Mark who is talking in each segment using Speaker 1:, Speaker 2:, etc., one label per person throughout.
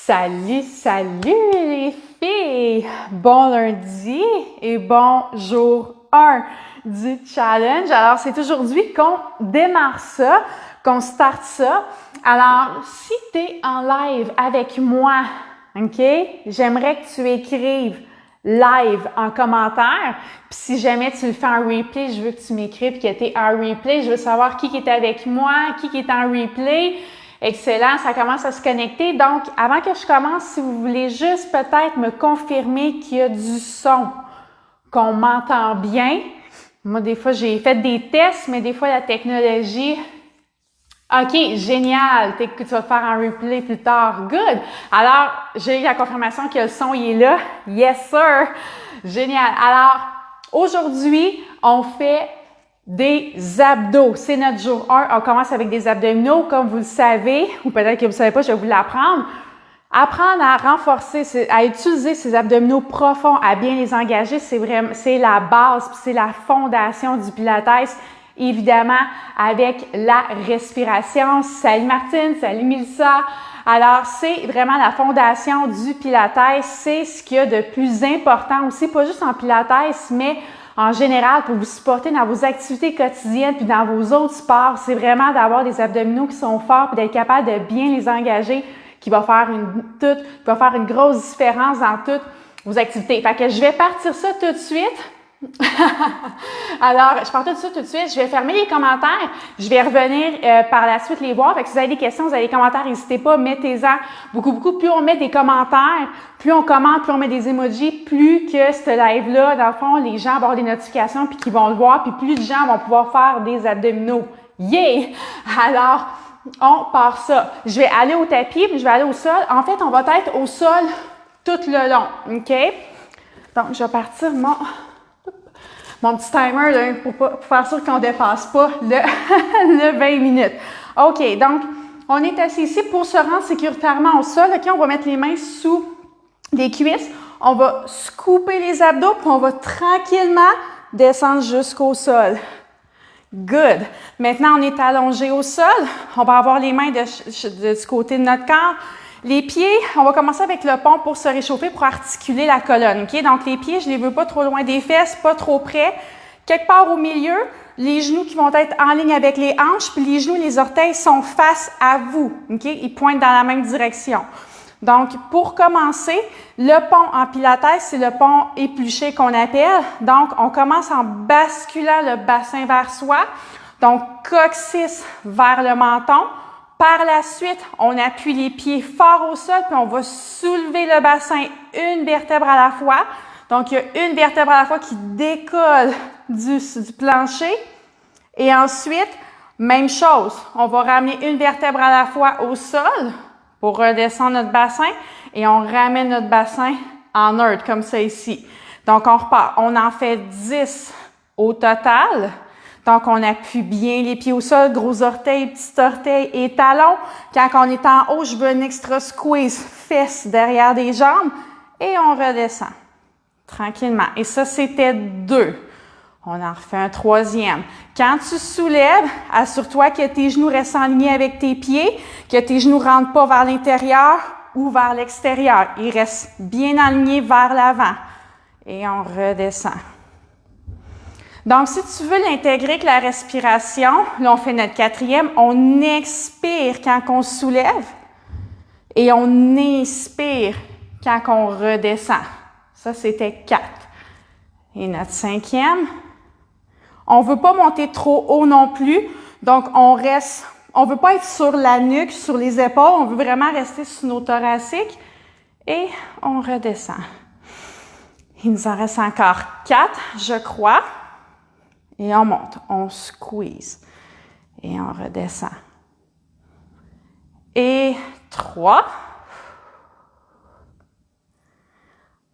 Speaker 1: Salut, salut les filles! Bon lundi et bon jour 1 du challenge. Alors, c'est aujourd'hui qu'on démarre ça, qu'on starte ça. Alors, si tu es en live avec moi, OK, j'aimerais que tu écrives live en commentaire. Puis si jamais tu le fais en replay, je veux que tu m'écrives que tu es en replay. Je veux savoir qui est avec moi, qui est en replay. Excellent, ça commence à se connecter. Donc, avant que je commence, si vous voulez juste peut-être me confirmer qu'il y a du son, qu'on m'entend bien. Moi, des fois, j'ai fait des tests, mais des fois, la technologie... OK, génial! Tu vas le faire en replay plus tard. Good! Alors, j'ai eu la confirmation que le son, il est là. Yes, sir! Génial! Alors, aujourd'hui, on fait des abdos. C'est notre jour 1. On commence avec des abdominaux, comme vous le savez, ou peut-être que vous ne savez pas, je vais vous l'apprendre. Apprendre à renforcer, à utiliser ces abdominaux profonds, à bien les engager, c'est la base, c'est la fondation du Pilates. Évidemment, avec la respiration. Salut Martine, salut Mélissa. Alors, c'est vraiment la fondation du Pilates. C'est ce qu'il y a de plus important aussi, pas juste en Pilates, mais en général, pour vous supporter dans vos activités quotidiennes puis dans vos autres sports, c'est vraiment d'avoir des abdominaux qui sont forts puis d'être capable de bien les engager, qui va faire une grosse différence dans toutes vos activités. Fait que je vais partir ça tout de suite. Alors, je pars tout de suite. Je vais fermer les commentaires. Je vais revenir par la suite les voir. Fait que si vous avez des questions, vous avez des commentaires, n'hésitez pas, mettez-en beaucoup. Plus on met des commentaires, plus on commente, plus on met des emojis, plus que ce live-là, dans le fond, les gens vont avoir des notifications puis qu'ils vont le voir, puis plus de gens vont pouvoir faire des abdominaux. Yeah! Alors, on part ça. Je vais aller au tapis, puis je vais aller au sol. En fait, on va être au sol tout le long. OK? Donc, je vais partir mon petit timer là, pour faire sûr qu'on ne dépasse pas le 20 minutes. OK, donc, on est assis ici pour se rendre sécuritairement au sol. OK, on va mettre les mains sous les cuisses. On va scooper les abdos, puis on va tranquillement descendre jusqu'au sol. Good. Maintenant, on est allongé au sol. On va avoir les mains du côté de notre corps. Les pieds, on va commencer avec le pont pour se réchauffer, pour articuler la colonne. OK? Donc, les pieds, je ne les veux pas trop loin des fesses, pas trop près. Quelque part au milieu, les genoux qui vont être en ligne avec les hanches, puis les genoux et les orteils sont face à vous. OK? Ils pointent dans la même direction. Donc, pour commencer, le pont en Pilates, c'est le pont épluché qu'on appelle. Donc, on commence en basculant le bassin vers soi. Donc, coccyx vers le menton. Par la suite, on appuie les pieds fort au sol, puis on va soulever le bassin une vertèbre à la fois. Donc, il y a une vertèbre à la fois qui décolle du plancher. Et ensuite, même chose, on va ramener une vertèbre à la fois au sol pour redescendre notre bassin et on ramène notre bassin en neutre, comme ça ici. Donc, on repart. On en fait 10 au total. Donc, on appuie bien les pieds au sol, gros orteil, petit orteil et talon. Quand on est en haut, je veux un extra squeeze, fesses derrière des jambes et on redescend tranquillement. Et ça, c'était 2. On en refait un 3e. Quand tu soulèves, assure-toi que tes genoux restent alignés avec tes pieds, que tes genoux ne rentrent pas vers l'intérieur ou vers l'extérieur. Ils restent bien alignés vers l'avant. Et on redescend. Donc, si tu veux l'intégrer avec la respiration, là, on fait notre 4e. On expire quand on soulève et on inspire quand on redescend. Ça, c'était 4. Et notre 5e, on ne veut pas monter trop haut non plus. Donc, on ne veut pas être sur la nuque, sur les épaules. On veut vraiment rester sur nos thoraciques. Et on redescend. Il nous en reste encore 4, je crois. Et on monte, on squeeze et on redescend. Et 3.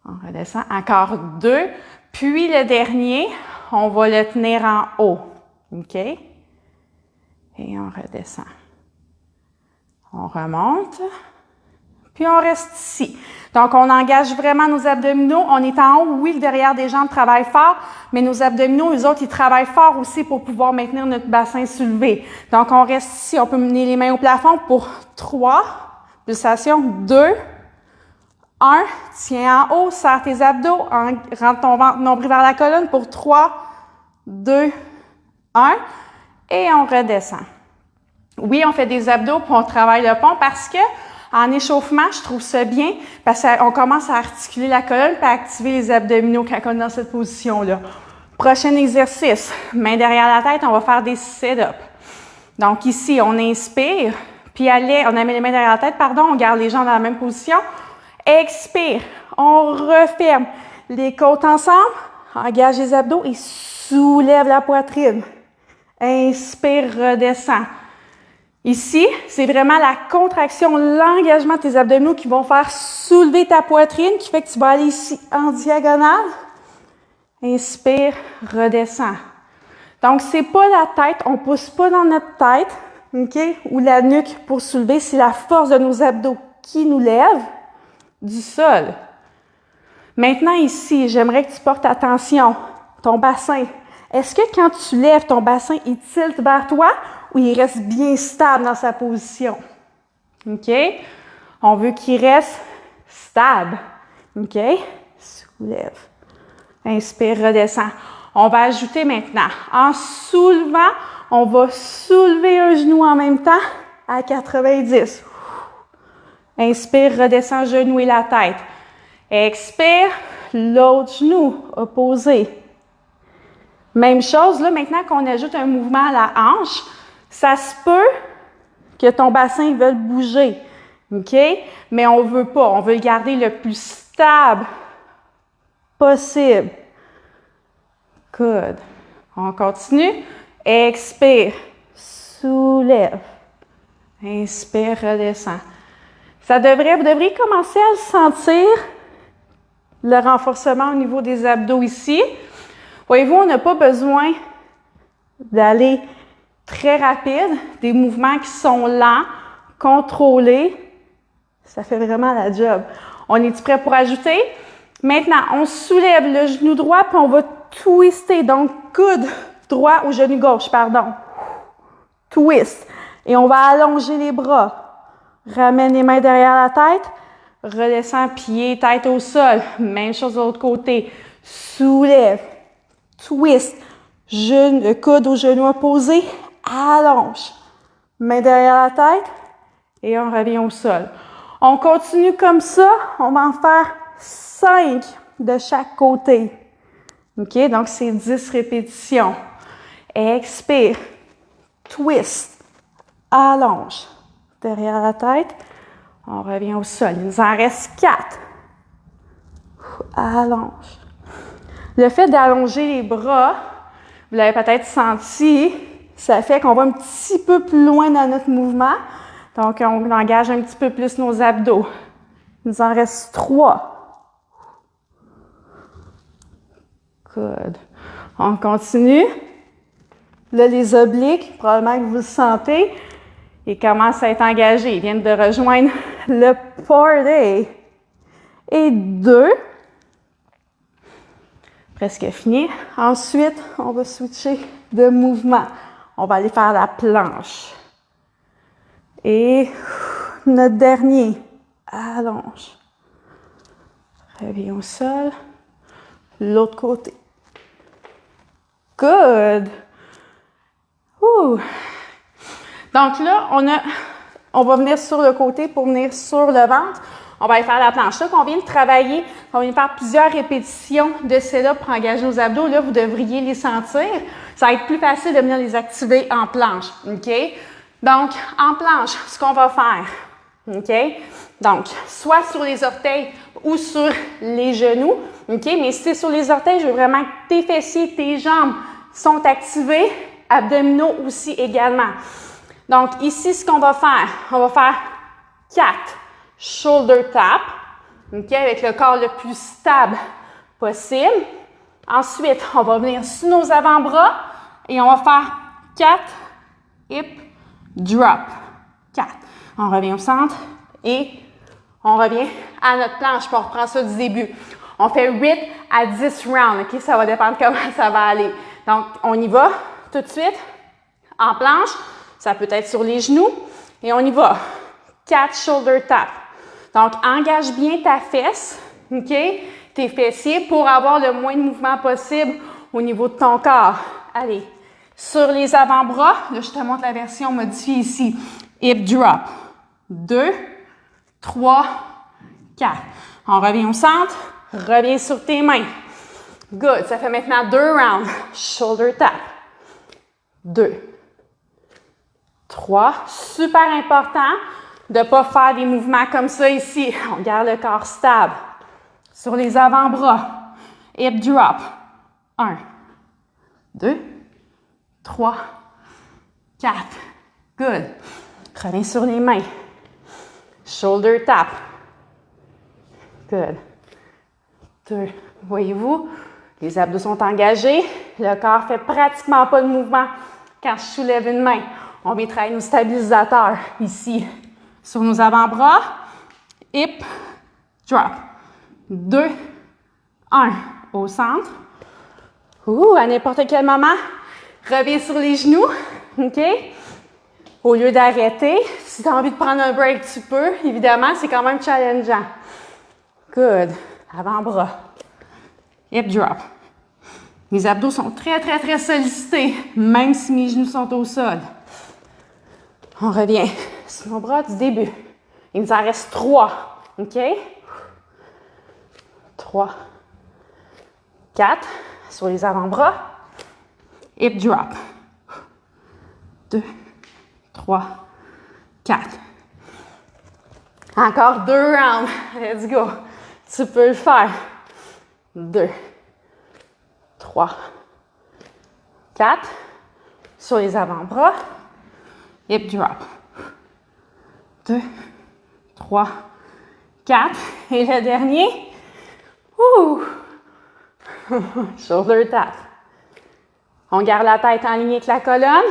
Speaker 1: On redescend. Encore 2. Puis le dernier, on va le tenir en haut. OK? Et on redescend. On remonte. Puis on reste ici. Donc, on engage vraiment nos abdominaux. On est en haut. Oui, le derrière des jambes travaille fort, mais nos abdominaux, eux autres, ils travaillent fort aussi pour pouvoir maintenir notre bassin soulevé. Donc, on reste ici. On peut mener les mains au plafond pour 3 pulsations. 2, 1, tiens en haut, serre tes abdos, rentre ton ventre nombril vers la colonne pour 3, 2, 1 et on redescend. Oui, on fait des abdos puis on travaille le pont parce que en échauffement, je trouve ça bien parce qu'on commence à articuler la colonne puis à activer les abdominaux quand on est dans cette position-là. Prochain exercice, main derrière la tête, on va faire des sit-ups. Donc ici, on inspire, puis on amène les mains derrière la tête, on garde les jambes dans la même position. Expire, on referme les côtes ensemble, engage les abdos et soulève la poitrine. Inspire, redescends. Ici, c'est vraiment la contraction, l'engagement de tes abdominaux qui vont faire soulever ta poitrine, qui fait que tu vas aller ici en diagonale. Inspire, redescends. Donc, c'est pas la tête, on pousse pas dans notre tête, OK, ou la nuque pour soulever, c'est la force de nos abdos qui nous lève du sol. Maintenant, ici, j'aimerais que tu portes attention, ton bassin. Est-ce que quand tu lèves ton bassin, il tilte vers toi ou il reste bien stable dans sa position? OK? On veut qu'il reste stable. OK? Soulève. Inspire, redescends. On va ajouter maintenant, en soulevant, on va soulever un genou en même temps à 90. Inspire, redescends, genou et la tête. Expire, l'autre genou opposé. Même chose, là, maintenant qu'on ajoute un mouvement à la hanche, ça se peut que ton bassin veuille bouger, OK? Mais on ne veut pas, on veut le garder le plus stable possible. Good. On continue. Expire, soulève. Inspire, redescends. Vous devriez commencer à sentir le renforcement au niveau des abdos ici. Voyez-vous, on n'a pas besoin d'aller très rapide, des mouvements qui sont lents, contrôlés. Ça fait vraiment la job. On est prêt pour ajouter? Maintenant, on soulève le genou droit puis on va twister. Donc, coude droit au genou gauche, Twist. Et on va allonger les bras. Ramène les mains derrière la tête. Redescends, pied, tête au sol. Même chose de l'autre côté. Soulève. Twist. Coude au genou opposé. Allonge. Main derrière la tête. Et on revient au sol. On continue comme ça. On va en faire 5 de chaque côté. OK? Donc, c'est 10 répétitions. Expire. Twist. Allonge. Derrière la tête. On revient au sol. Il nous en reste 4. Allonge. Le fait d'allonger les bras, vous l'avez peut-être senti, ça fait qu'on va un petit peu plus loin dans notre mouvement. Donc, on engage un petit peu plus nos abdos. Il nous en reste 3. Good. On continue. Là, les obliques, probablement que vous le sentez, ils commencent à être engagés. Ils viennent de rejoindre le party. Et 2. Presque fini. Ensuite, on va switcher de mouvement. On va aller faire la planche. Et notre dernier. Allonge. Reviens au sol. L'autre côté. Good. Ouh. Donc là, on va venir sur le côté pour venir sur le ventre. On va aller faire la planche. Là qu'on vient de travailler, on vient de faire plusieurs répétitions de sit-up pour engager nos abdos. Là, vous devriez les sentir. Ça va être plus facile de venir les activer en planche. OK? Donc, en planche, ce qu'on va faire, OK? Donc, soit sur les orteils ou sur les genoux. OK? Mais si c'est sur les orteils, je veux vraiment que tes fessiers, tes jambes sont activés, abdominaux aussi également. Donc, ici, ce qu'on va faire, on va faire 4 shoulder tap, OK, avec le corps le plus stable possible. Ensuite, on va venir sur nos avant-bras et on va faire 4 hip drop. 4. On revient au centre et on revient à notre planche, puis on reprend ça du début. On fait 8 à 10 rounds, OK? Ça va dépendre comment ça va aller. Donc, on y va tout de suite en planche. Ça peut être sur les genoux et on y va. 4 shoulder tap. Donc, engage bien ta fesse, OK? Tes fessiers pour avoir le moins de mouvement possible au niveau de ton corps. Allez, sur les avant-bras, là, je te montre la version modifiée ici. Hip drop. 2, 3, 4. On revient au centre, reviens sur tes mains. Good. Ça fait maintenant 2 rounds. Shoulder tap. 2, 3. Super important de ne pas faire des mouvements comme ça ici. On garde le corps stable. Sur les avant-bras. Hip drop. 1, 2, 3, 4. Good. Reviens sur les mains. Shoulder tap. Good. 2. Voyez-vous, les abdos sont engagés. Le corps fait pratiquement pas de mouvement quand je soulève une main. On vient travailler nos stabilisateurs ici. Sur nos avant-bras. Hip drop. 2, 1. Au centre. À n'importe quel moment, reviens sur les genoux. OK? Au lieu d'arrêter, si tu as envie de prendre un break, tu peux. Évidemment, c'est quand même challengeant. Good. Avant-bras. Hip drop. Mes abdos sont très, très, très sollicités, même si mes genoux sont au sol. On revient sur nos bras du début. Il nous en reste 3. OK? 3, 4. Sur les avant-bras. Hip drop. 2, 3, 4. Encore 2 rounds. Let's go. Tu peux le faire. 2, 3, 4. Sur les avant-bras. Hip drop. 2, 3, 4. Et le dernier. Shoulder tap. On garde la tête en ligne avec la colonne.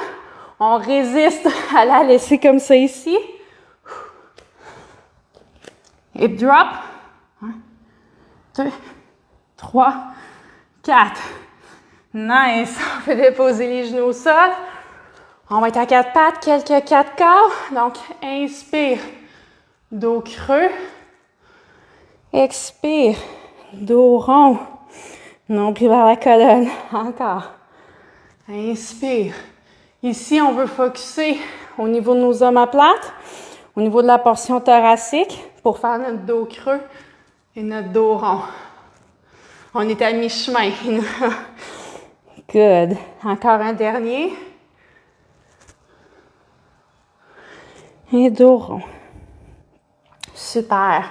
Speaker 1: On résiste à la laisser comme ça ici. Hip drop. 1, 2, 3, 4. Nice. On fait déposer les genoux au sol. On va être à 4 pattes, quelques 4 corps. Donc, inspire, dos creux. Expire, dos rond. Nombril vers la colonne. Encore. Inspire. Ici, on veut focusser au niveau de nos omoplates, au niveau de la portion thoracique pour faire notre dos creux et notre dos rond. On est à mi-chemin. Good. Encore un dernier. Et dos rond. Super.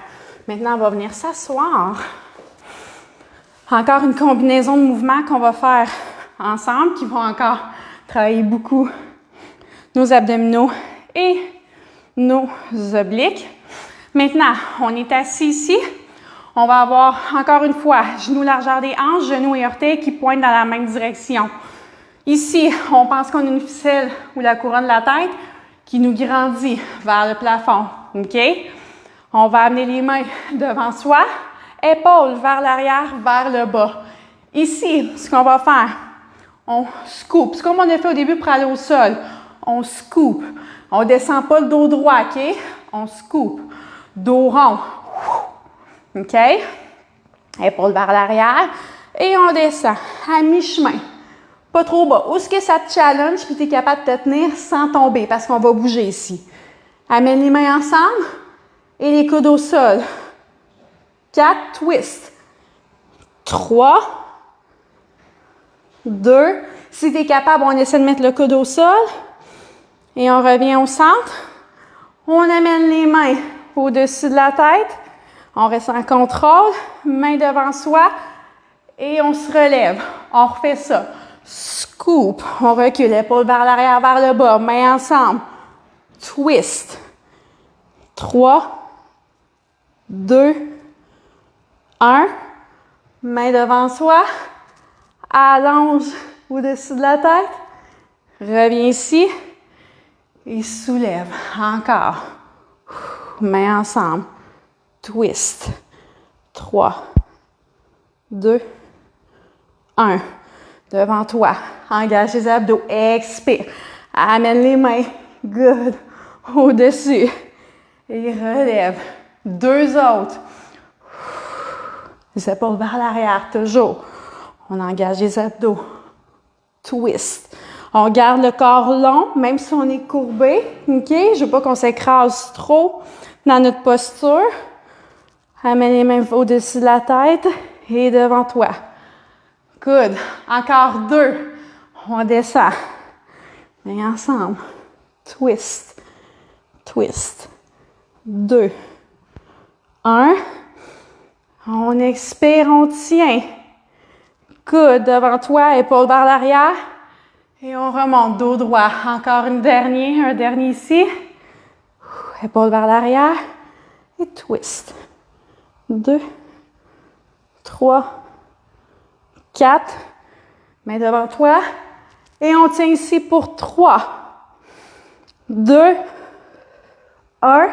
Speaker 1: Maintenant, on va venir s'asseoir. Encore une combinaison de mouvements qu'on va faire ensemble qui vont encore travailler beaucoup nos abdominaux et nos obliques. Maintenant, on est assis ici. On va avoir, encore une fois, genoux largeur des hanches, genoux et orteils qui pointent dans la même direction. Ici, on pense qu'on a une ficelle ou la couronne de la tête qui nous grandit vers le plafond. OK? On va amener les mains devant soi, épaules vers l'arrière, vers le bas. Ici, ce qu'on va faire, on scoop. C'est comme on a fait au début pour aller au sol. On scoop. On ne descend pas le dos droit, OK? On scoop. Dos rond. OK? Épaules vers l'arrière. Et on descend à mi-chemin. Pas trop bas. Où est-ce que ça te challenge puis tu es capable de te tenir sans tomber parce qu'on va bouger ici. Amène les mains ensemble et les coudes au sol. 4, twist. 3, 2. Si tu es capable, on essaie de mettre le coude au sol. Et on revient au centre. On amène les mains au-dessus de la tête. On reste en contrôle. Main devant soi. Et on se relève. On refait ça. Scoop. On recule. Épaule vers l'arrière, vers le bas. Mains ensemble. Twist. 3, 2, 1. Main devant soi. Allonge au-dessus de la tête. Reviens ici. Et soulève. Encore. Mains ensemble. Twist. 3, 2, 1. Devant toi. Engage les abdos. Expire. Amène les mains. Good. Au-dessus. Et relève. 2 autres. Les épaules vers l'arrière, toujours. On engage les abdos. Twist. On garde le corps long, même si on est courbé. OK? Je ne veux pas qu'on s'écrase trop dans notre posture. Amène les mains au-dessus de la tête et devant toi. Good. Encore 2. On descend. Et ensemble. Twist. Twist. 2. 1. On expire, on tient. Good. Devant toi, épaules vers l'arrière. Et on remonte, dos droit. Encore un dernier ici. Épaules vers l'arrière. Et twist. 2, 3, 4. Main devant toi. Et on tient ici pour 3, 2, 1.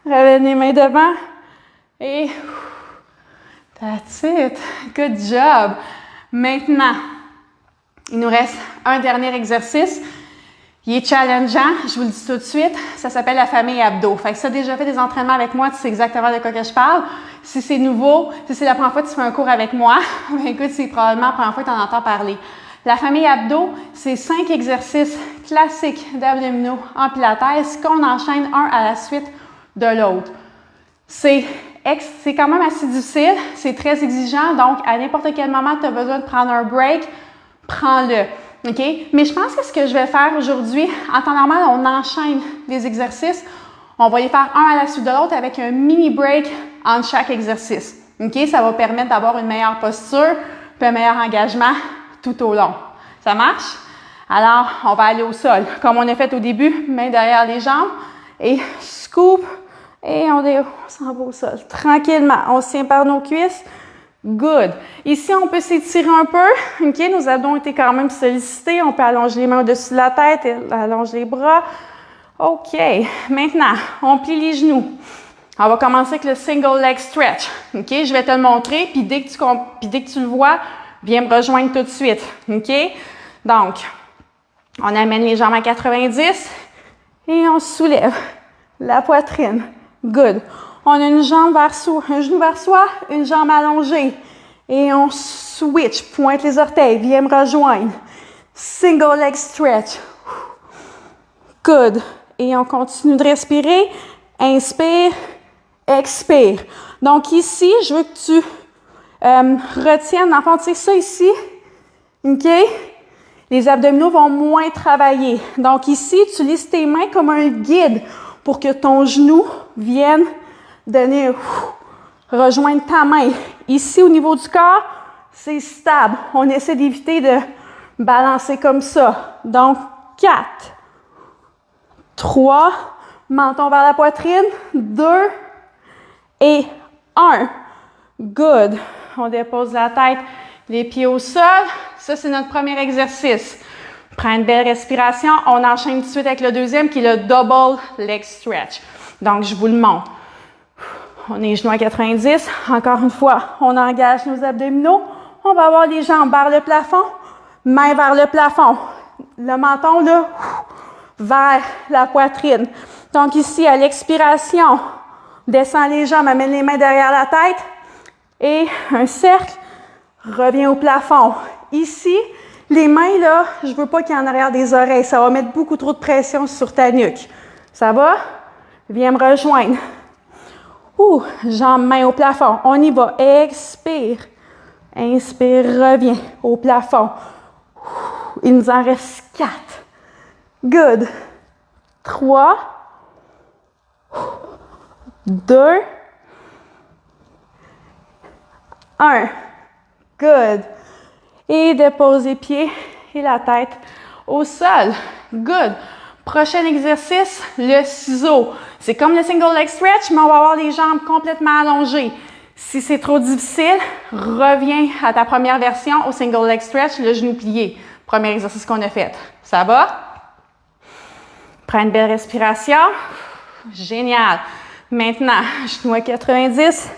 Speaker 1: Ramène les mains devant. Et that's it. Good job. Maintenant, il nous reste un dernier exercice. Il est challengeant, je vous le dis tout de suite. Ça s'appelle la famille abdos. Fait que si tu as déjà fait des entraînements avec moi, tu sais exactement de quoi que je parle. Si c'est nouveau, si c'est la première fois que tu fais un cours avec moi, ben écoute, c'est probablement la première fois que tu en entends parler. La famille abdos, c'est 5 exercices classiques d'abdominaux en pilates qu'on enchaîne un à la suite de l'autre. C'est quand même assez difficile, c'est très exigeant, donc à n'importe quel moment tu as besoin de prendre un break, prends-le. OK? Mais je pense que ce que je vais faire aujourd'hui, en temps normal, on enchaîne les exercices. On va les faire un à la suite de l'autre avec un mini break entre chaque exercice. OK? Ça va permettre d'avoir une meilleure posture puis un meilleur engagement tout au long. Ça marche? Alors, on va aller au sol. Comme on a fait au début, main derrière les jambes et scoop et on s'en va au sol. Tranquillement, on se tient par nos cuisses. Good. Ici, on peut s'étirer un peu. OK? Nos abdos ont été quand même sollicités. On peut allonger les mains au-dessus de la tête et allonger les bras. OK. Maintenant, on plie les genoux. On va commencer avec le single leg stretch. OK? Je vais te le montrer. Puis dès que tu le vois, viens me rejoindre tout de suite. OK? Donc, on amène les jambes à 90 et on soulève la poitrine. Good. On a une jambe vers soi, un genou vers soi, une jambe allongée. Et on switch, pointe les orteils, viens me rejoindre. Single leg stretch. Good. Et on continue de respirer. Inspire, expire. Donc ici, je veux que tu retiennes, en fait, ça ici. OK? Les abdominaux vont moins travailler. Donc ici, utilise tes mains comme un guide pour que ton genou vienne rejoindre ta main. Ici, au niveau du corps, c'est stable. On essaie d'éviter de balancer comme ça. Donc, 4, 3, menton vers la poitrine, 2 et 1. Good. On dépose la tête, les pieds au sol. Ça, c'est notre premier exercice. Prends une belle respiration. On enchaîne tout de suite avec le deuxième qui est le double leg stretch. Donc, je vous le montre. On est genoux à 90. Encore une fois, on engage nos abdominaux. On va avoir les jambes vers le plafond, main vers le plafond. Le menton, là, vers la poitrine. Donc ici, à l'expiration, descend les jambes, amène les mains derrière la tête. Et un cercle, revient au plafond. Ici, les mains, là, je ne veux pas qu'il y ait en arrière des oreilles. Ça va mettre beaucoup trop de pression sur ta nuque. Ça va? Viens me rejoindre. Jambes, mains au plafond. On y va. Expire. Inspire, reviens au plafond. Il nous en reste 4. Good. 3. 2. 1. Good. Et dépose les pieds et la tête au sol. Good. Prochain exercice, le ciseau. C'est comme le single leg stretch, mais on va avoir les jambes complètement allongées. Si c'est trop difficile, reviens à ta première version au single leg stretch, le genou plié. Premier exercice qu'on a fait. Ça va? Prends une belle respiration. Génial. Maintenant, genou à 90.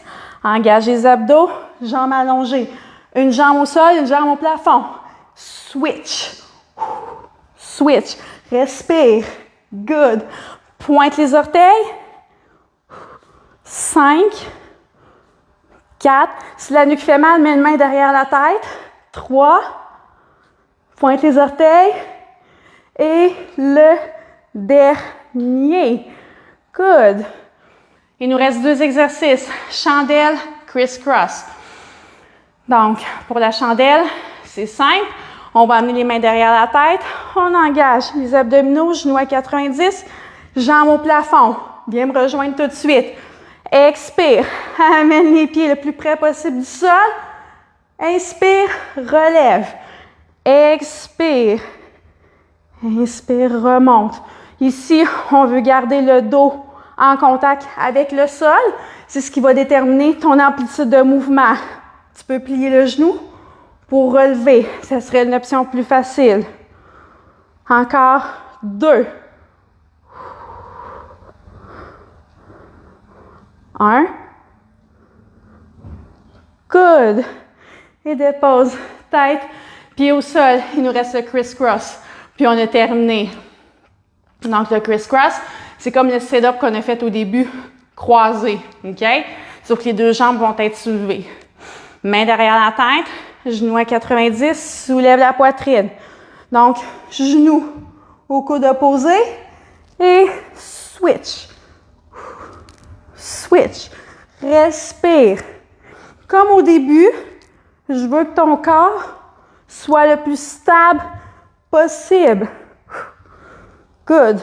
Speaker 1: Engage les abdos, jambes allongées. Une jambe au sol, une jambe au plafond. Switch. Switch. Respire. Good. Pointe les orteils. 5, 4. Si la nuque fait mal, mets une main derrière la tête. 3. Pointe les orteils. Et le dernier. Good. Il nous reste 2 exercices. Chandelle, criss-cross. Donc, pour la chandelle, c'est simple. On va amener les mains derrière la tête. On engage les abdominaux, genoux à 90, jambes au plafond. Viens me rejoindre tout de suite. Expire. Amène les pieds le plus près possible du sol. Inspire, relève. Expire. Inspire, remonte. Ici, on veut garder le dos en contact avec le sol. C'est ce qui va déterminer ton amplitude de mouvement. Tu peux plier le genou pour relever. Ça serait une option plus facile. Encore 2. 1. Good. Et dépose. Tête, pied au sol. Il nous reste le criss-cross. Puis on a terminé. Donc le criss-cross, c'est comme le sit-up qu'on a fait au début, croisé. OK? Sauf que les 2 jambes vont être soulevées. Main derrière la tête, genoux à 90, soulève la poitrine. Donc, genoux au coude opposé et switch. Switch. Respire. Comme au début, je veux que ton corps soit le plus stable possible. Good.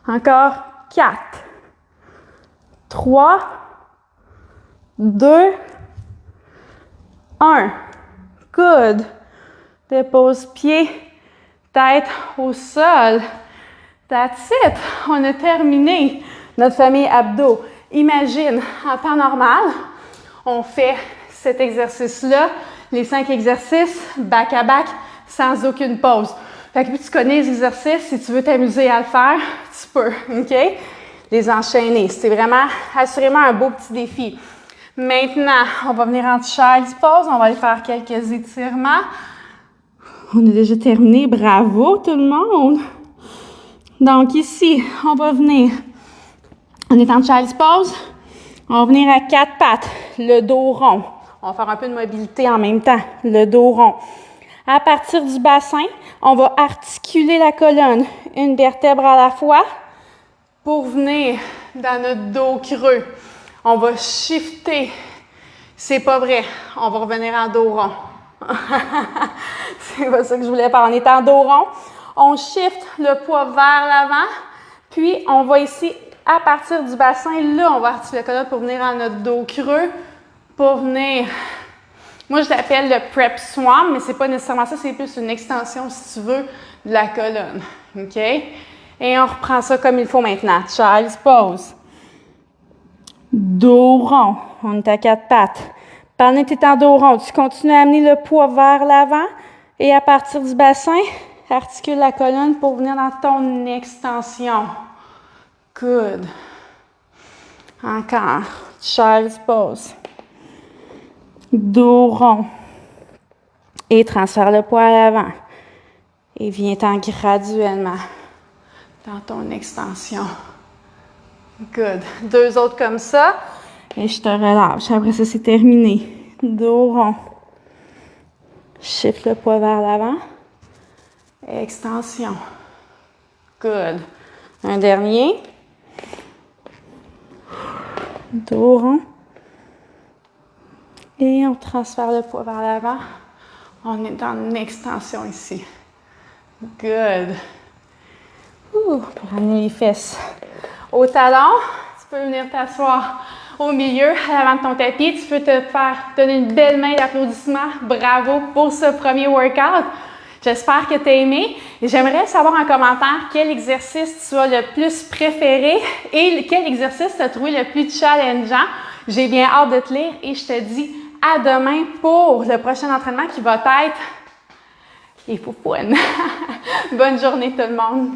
Speaker 1: Encore 4, 3, 2, 1. Good. Dépose pied, tête au sol. That's it. On a terminé notre famille abdos. Imagine, en temps normal, on fait cet exercice-là, les 5 exercices, back à back, sans aucune pause. Fait que tu connais les exercices, si tu veux t'amuser à le faire, tu peux, OK? Les enchaîner. C'est vraiment, assurément, un beau petit défi. Maintenant, on va venir en child's pose. On va aller faire quelques étirements. On a déjà terminé. Bravo, tout le monde! Donc, ici, on va venir. On est en child's pose. On va venir à 4 pattes, le dos rond. On va faire un peu de mobilité en même temps, le dos rond. À partir du bassin, on va articuler la colonne, une vertèbre à la fois, pour venir dans notre dos creux. On va shifter. C'est pas vrai. On va revenir en dos rond. C'est pas ça que je voulais faire. On est en dos rond. On shift le poids vers l'avant. Puis, on va ici, à partir du bassin, là, on va articuler la colonne pour venir en notre dos creux. Pour venir... Moi, je l'appelle le prep swam, mais c'est pas nécessairement ça. C'est plus une extension, si tu veux, de la colonne. OK? Et on reprend ça comme il faut maintenant. Child's pose. Dos rond. On est à 4 pattes. Pendant que tu es en dos rond, tu continues à amener le poids vers l'avant. Et à partir du bassin, articule la colonne pour venir dans ton extension. Good. Encore. Child's pose. Dos rond. Et transfère le poids à l'avant. Et viens-t'en graduellement dans ton extension. Good. 2 autres comme ça. Et je te relâche. Après ça, c'est terminé. Dos rond. Shift le poids vers l'avant. Extension. Good. Un dernier. Dos rond. Et on transfère le poids vers l'avant. On est dans une extension ici. Good. Pour amener les fesses au talon, tu peux venir t'asseoir au milieu, à l'avant de ton tapis. Tu peux te faire donner une belle main d'applaudissement. Bravo pour ce premier workout. J'espère que tu as aimé. Et j'aimerais savoir en commentaire quel exercice tu as le plus préféré et quel exercice tu as trouvé le plus challengeant. J'ai bien hâte de te lire et je te dis à demain pour le prochain entraînement qui va être les poupounes. Bonne journée tout le monde!